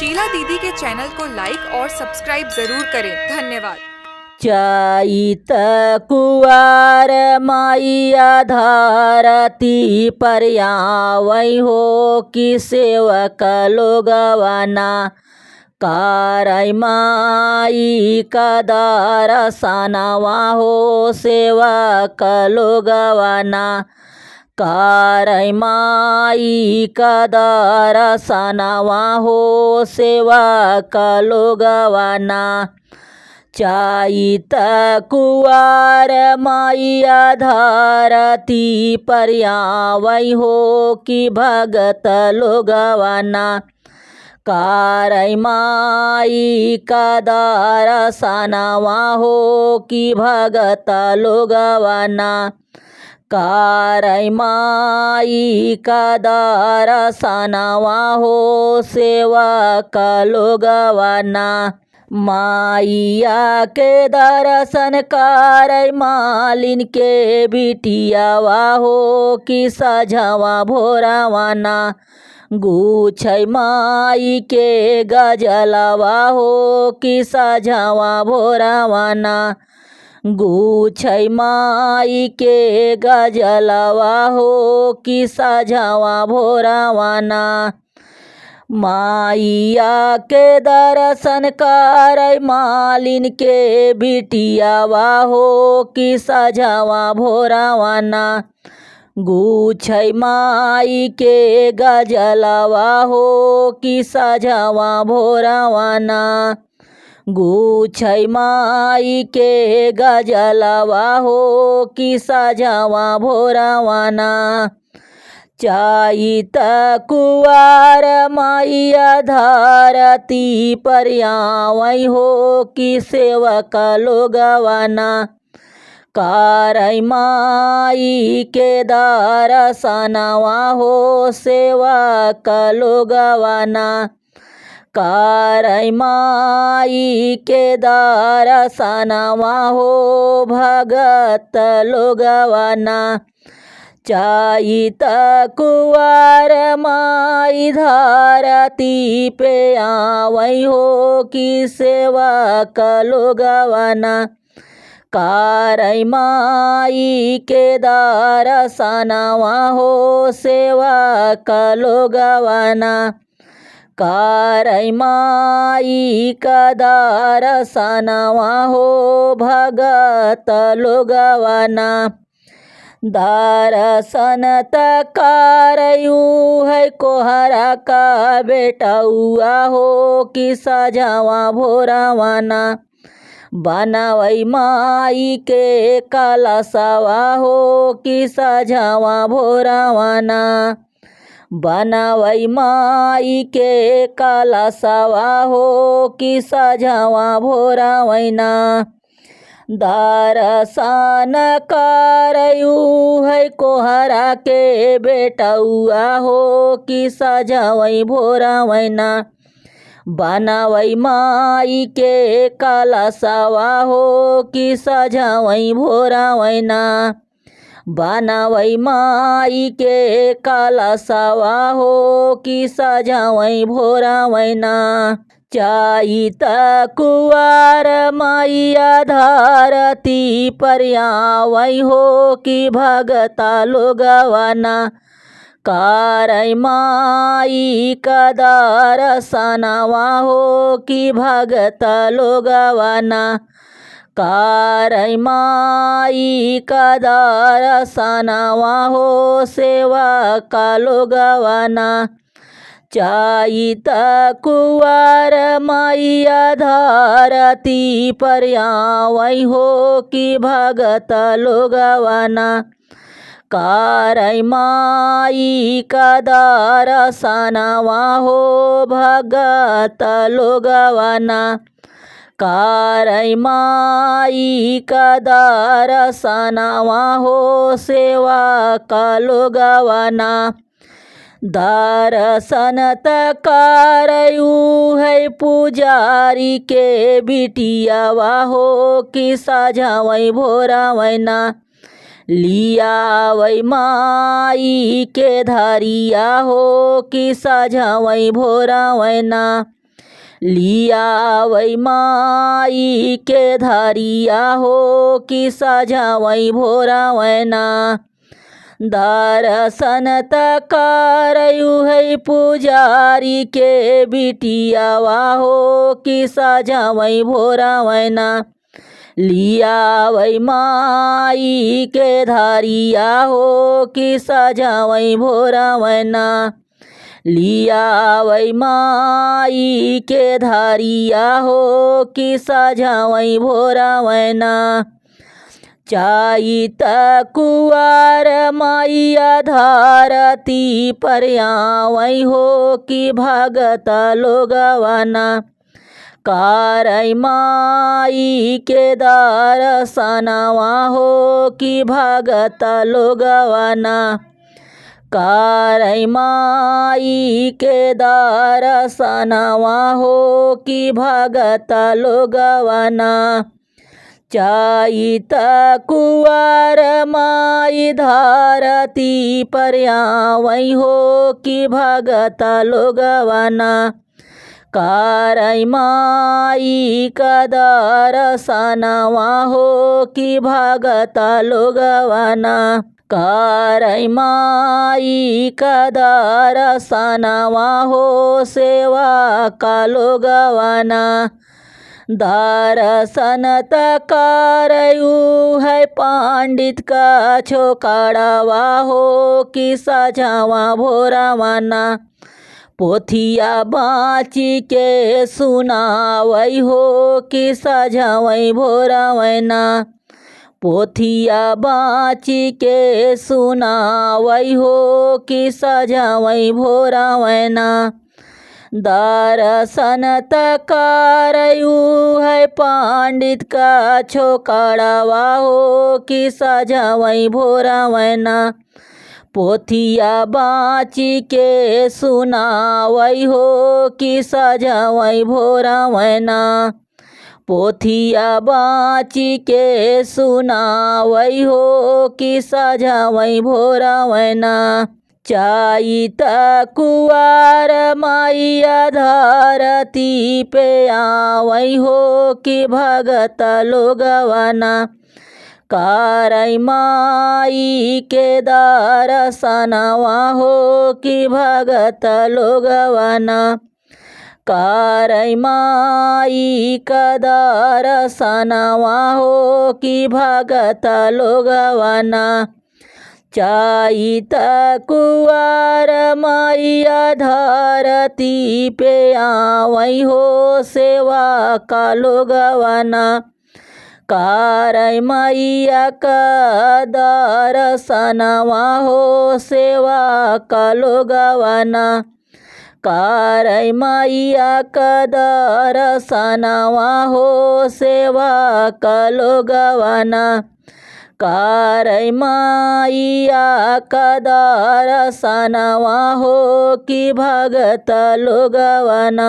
शीला दीदी के चैनल को लाइक और सब्सक्राइब जरूर करें। धन्यवाद। चैत कुवार माइया धरती पर आवै हो कि सेवक लोगवना कारई माई का दर्शनवा हो सेवक लोगवना कारई माई का दर्शनवा हो सेवक लोगवना चैत कुवार माइया धरती पर आवै हो कि भगत लोगवना कारई माई का दर्शनवा हो कि भगत लोगवना कारई माई का दर्शनवा हो सेवक लोगवना माइया के दर्शन करई मालिन के बिटियावा हो कि सझवा भोरावना गुछै माई के गजलवा हो कि सझवा भोरावना गुछै माई के गजलवा हो कि सझवा भोरावना माइया के दर्शन करई मालिन के बिटियावा हो कि सझवा भोरावना गुछै माई के गजलवा हो कि सझवा भोरावना गुछै माई के गजलवा हो कि सझवा भोरावना चैत कुवार माइया धरती पर आवै हो कि सेवक लोगवना कारई माई के दर्शनवा हो सेवक लोगवना कारई माई के दर्शनवा हो भगत लोगवना चैत कुवार माई धरती पे आवै हो कि सेवक लोगवना कारई माई के दर्शनवा हो सेवक लोगवना कारई माई का दर्शनवा हो भगत लोगवना दर्शन करयू है कोहरा का बेटौआ हो कि सझवा भोरावना बनवै माई के कलशवा हो कि सझवा भोरावना बनवै माई के कलशवा हो कि सझवा भोरावना दर्शन करयू है कोहरा के बेटौआ हो कि सझवै भोरावना बनवै माई के कलशवा हो कि सझवै भोरावना बनवै माई के कलशवा हो कि सझवै भोरावना चैत कुवार माइया धरती पर आवै हो कि भगत लोगवना कारई माई का दर्शनवा हो कि भगत लोगवना कारई माई का दर्शनवा हो सेवक लोगवना चैत कुवार माइया धरती पर आवै हो कि भगत लोगवना कारई माई का दर्शनवा हो भगत लोगवना कारई माई का दर्शनवा हो सेवक लोगवना दर्शन करयू है पुजारी के बिटियावा हो कि सझवै भोरावना लियावै माई के धरिया हो कि सझवै भोरावैना लियावै माई के धरिया हो कि सजावै भोरावैना दर्शन त करयु है पुजारी के बिटियावा हो कि सजावै भोरावैना लियावै माई के धरिया हो कि सजावै भोरावैना लियावै माई के धरिया हो कि सजावै भोरावैना चैत कुवार मैया धरती पर आवै हो कि भगत लोगवाना करै माई के दर्शनवा हो कि भगत लोगवाना करै माई के दर्शनवा हो कि भगत लोगवाना चैत कुवार माई धरती पर आवै हो कि भगत लोगवाना करै माई का दर्शनवा हो कि भगत लोगवाना करै माई का दर्शनवा हो सेवा का लोगवाना दर्शन त करयु है पंडित का छोकड़वा हो कि सजावा भोरावना पोथिया बाँची के सुनावै हो कि सजावै भोरावैना पोथिया बाँची के सुनावै हो कि सजावै भोरावैना दर्शन त करयु है पंडित का छोकड़वा हो कि सजावै भोरावैना पोथिया बाँची के सुनावै हो कि सजावै भोरावैना पोथिया बाँची के सुनावै हो कि सजावै भोरावैना चैत कुवार मैया धरती पे आवै हो कि भगत लोगवाना करै माई के दर्शनवा हो कि भगत लोगवाना करै माई का दर्शनवा हो कि भगत लोगवाना चैत कुवार मैया धरती पे आवै हो सेवा का लोगवाना करै मैया का दर्शनवा हो सेवा का लोगवाना करै मैया का दर्शनवा हो सेवा का लोगवाना करै मैया का दर्शनवा हो कि भगत लोगवाना।